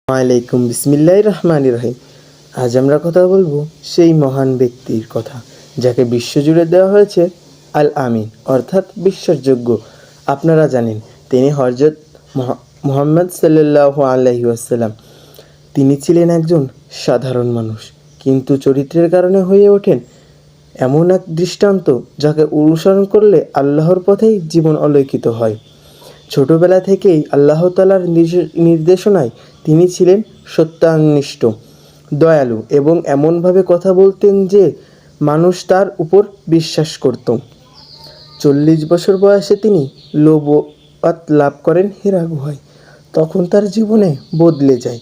আলাইকুম বিসমিল্লাহির রহমানির রহিম। আজ আমরা কথা বলবো সেই মহান ব্যক্তির কথা যাকে বিশ্বজুড়ে দেওয়া হয়েছে আল আমিন অর্থাৎ বিশ্বাসযোগ্য। আপনারা জানেন তিনি হযরত মুহাম্মদ সাল্লাল্লাহু আলাইহি ওয়াসাল্লাম। তিনি ছিলেন একজন সাধারণ মানুষ, কিন্তু চরিত্রের কারণে হয়ে ওঠেন এমন এক দৃষ্টান্ত যাকে অনুসরণ করলে আল্লাহর পথেই জীবন অলৌকিত হয়। ছোটবেলা থেকেই আল্লাহ তাআলার নির্দেশনায় তিনি ছিলেন সত্যানিষ্ঠ, দয়ালু এবং এমনভাবে কথা বলতেন যে মানুষ তার উপর বিশ্বাস করত। 40 বছর বয়সে তিনি নবুয়ত লাভ করেন হিরা গুহায়। তখন তার জীবনে বদলে যায়।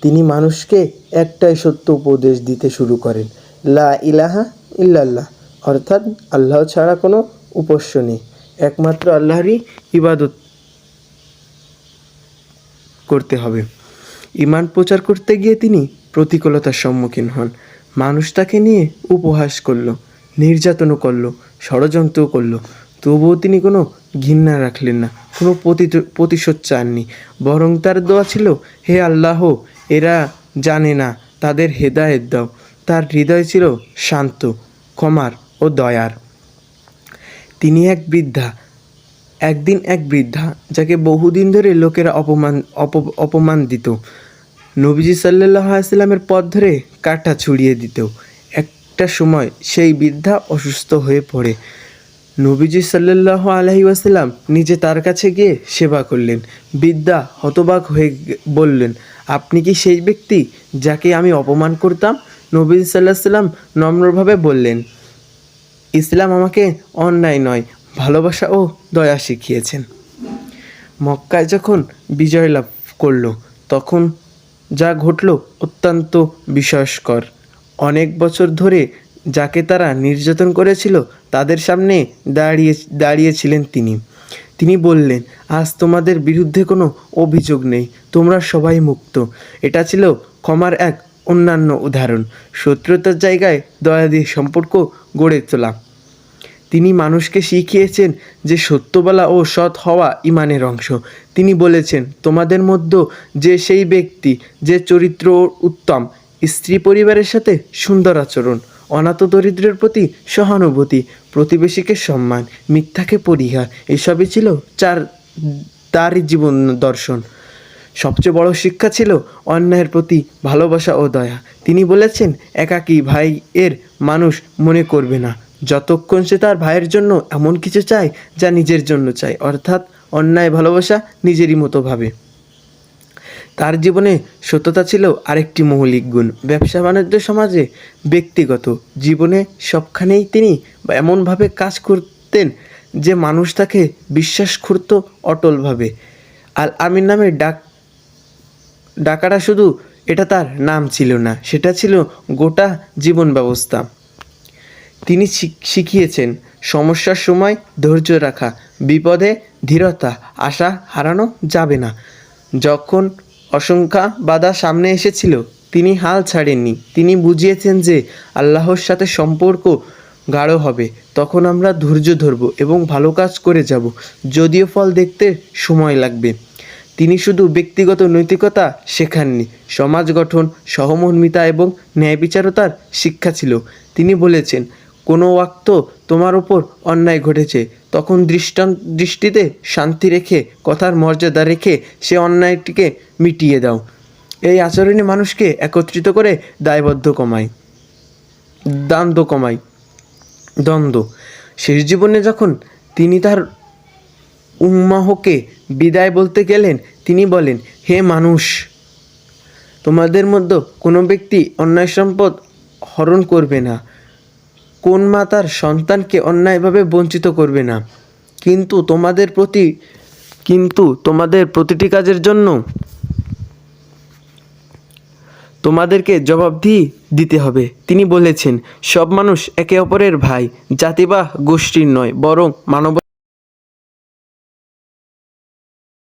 তিনি মানুষকে একটাই সত্য উপদেশ দিতে শুরু করেন, লা ইলাহা ইল্লাল্লাহ, অর্থাৎ আল্লাহ ছাড়া কোনো উপাস্য নেই, একমাত্র আল্লাহরই ইবাদত করতে হবে। ঈমান প্রচার করতে গিয়ে তিনি প্রতিকূলতার সম্মুখীন হন। মানুষ তাকে নিয়ে উপহাস করলো, নির্যাতনও করলো, ষড়যন্ত্রও করলো। তবুও তিনি কোনো ঘৃণা রাখলেন না, কোনো প্রতিশোধ চাননি। বরং তার দোয়া ছিল, হে আল্লাহ, এরা জানে না, তাদের হেদায়েত দাও। তার হৃদয় ছিল শান্ত, ক্ষমার ও দয়ার। তিনি একদিন এক বৃদ্ধা যাকে বহুদিন ধরে লোকেরা অপমান দিত, নবীজি সাল্লাল্লাহু আলাইহি ওয়াসাল্লামের পথ ধরে কাঁটা ছুড়িয়ে দিত। একটা সময় সেই বৃদ্ধা অসুস্থ হয়ে পড়ে। নবীজি সাল্লাল্লাহু আলাইহি ওয়াসাল্লাম নিজে তার কাছে গিয়ে সেবা করলেন। বৃদ্ধা হতবাক হয়ে বললেন, আপনি কি সেই ব্যক্তি যাকে আমি অপমান করতাম? নবীজি সাল্লাল্লাহু আলাইহি ওয়াসাল্লাম নম্রভাবে বললেন, ইসলাম আমাকে অন্যায় নয়, ভালোবাসা ও দয়া শিখিয়েছেন। মক্কায় যখন বিজয় লাভ করল, তখন যা ঘটল অত্যন্ত বিস্ময়কর। অনেক বছর ধরে যাকে তারা নির্যাতন করেছিল তাদের সামনে দাঁড়িয়েছিলেন তিনি বললেন, আজ তোমাদের বিরুদ্ধে কোনো অভিযোগ নেই, তোমরা সবাই মুক্ত। এটা ছিল ক্ষমার এক অন্যান্য উদাহরণ। শত্রুতার জায়গায় দয়া দিয়ে সম্পর্ক গড়ে তোলা। তিনি মানুষকে শিখিয়েছেন যে সত্য বলা ও সৎ হওয়া ঈমানের অংশ। তিনি বলেছেন, তোমাদের মধ্যে যে সেই ব্যক্তি যে চরিত্র উত্তম, স্ত্রী পরিবারের সাথে সুন্দর আচরণ, অনাথ দরিদ্রের প্রতি সহানুভূতি, প্রতিবেশীকে সম্মান, মিথ্যাকে পরিহার, এসবই ছিল তারই জীবন দর্শন। সবচেয়ে বড় শিক্ষা ছিল অন্যায়ের প্রতি ভালোবাসা ও দয়া। তিনি বলেছেন, একাকী ভাই এর মানুষ মনে করবে না যতক্ষণ সে তার ভাইয়ের জন্য এমন কিছু চায় যা নিজের জন্য চায়, অর্থাৎ অন্যায় ভালোবাসা নিজেরই মতো ভাবে। তার জীবনে সততা ছিল আরেকটি মৌলিক গুণ। ব্যবসা বাণিজ্য, সমাজে, ব্যক্তিগত জীবনে সবখানেই তিনি এমনভাবে কাজ করতেন যে মানুষ তাকে বিশ্বাস করত অটলভাবে। আল আমিন নামের ডাকাটা শুধু এটা তার নাম ছিল না, সেটা ছিল গোটা জীবন ব্যবস্থা। তিনি শিখিয়েছেন সমস্যার সময় ধৈর্য রাখা, বিপদে ধীরতা, আশা হারানো যাবে না। যখন অসংখ্য বাধা সামনে এসেছিল, তিনি হাল ছাড়েননি। তিনি বুঝিয়েছেন যে আল্লাহর সাথে সম্পর্ক গাঢ় হবে, তখন আমরা ধৈর্য ধরব এবং ভালো কাজ করে যাব, যদিও ফল দেখতে সময় লাগবে। তিনি শুধু ব্যক্তিগত নৈতিকতা শেখাননি, সমাজ গঠন, সহমর্মিতা এবং ন্যায় বিচারতার শিক্ষা ছিল। তিনি বলেছেন, কোনো ওয়াক্ত তোমার ওপর অন্যায় ঘটেছে, তখন দৃষ্টিতে শান্তি রেখে, কথার মর্যাদা রেখে সে অন্যায়টিকে মিটিয়ে দাও। এই আচরণে মানুষকে একত্রিত করে দ্বন্দ্ব। শেষ জীবনে যখন তিনি তার উম্মাহকে বিদায় বলতে গেলেন, তিনি বলেন, হে মানুষ, তোমাদের মধ্যে কোনো ব্যক্তি অন্যায় সম্পদ হরণ করবে না, কোন মা তার সন্তানকে অন্যায়ভাবে বঞ্চিত করবে না, কিন্তু তোমাদের প্রতিটি কাজের জন্য তোমাদেরকে জবাবদিহি দিতে হবে। তিনি বলেছেন, সব মানুষ একে অপরের ভাই, জাতি বা গোষ্ঠীর নয়, বরং মানব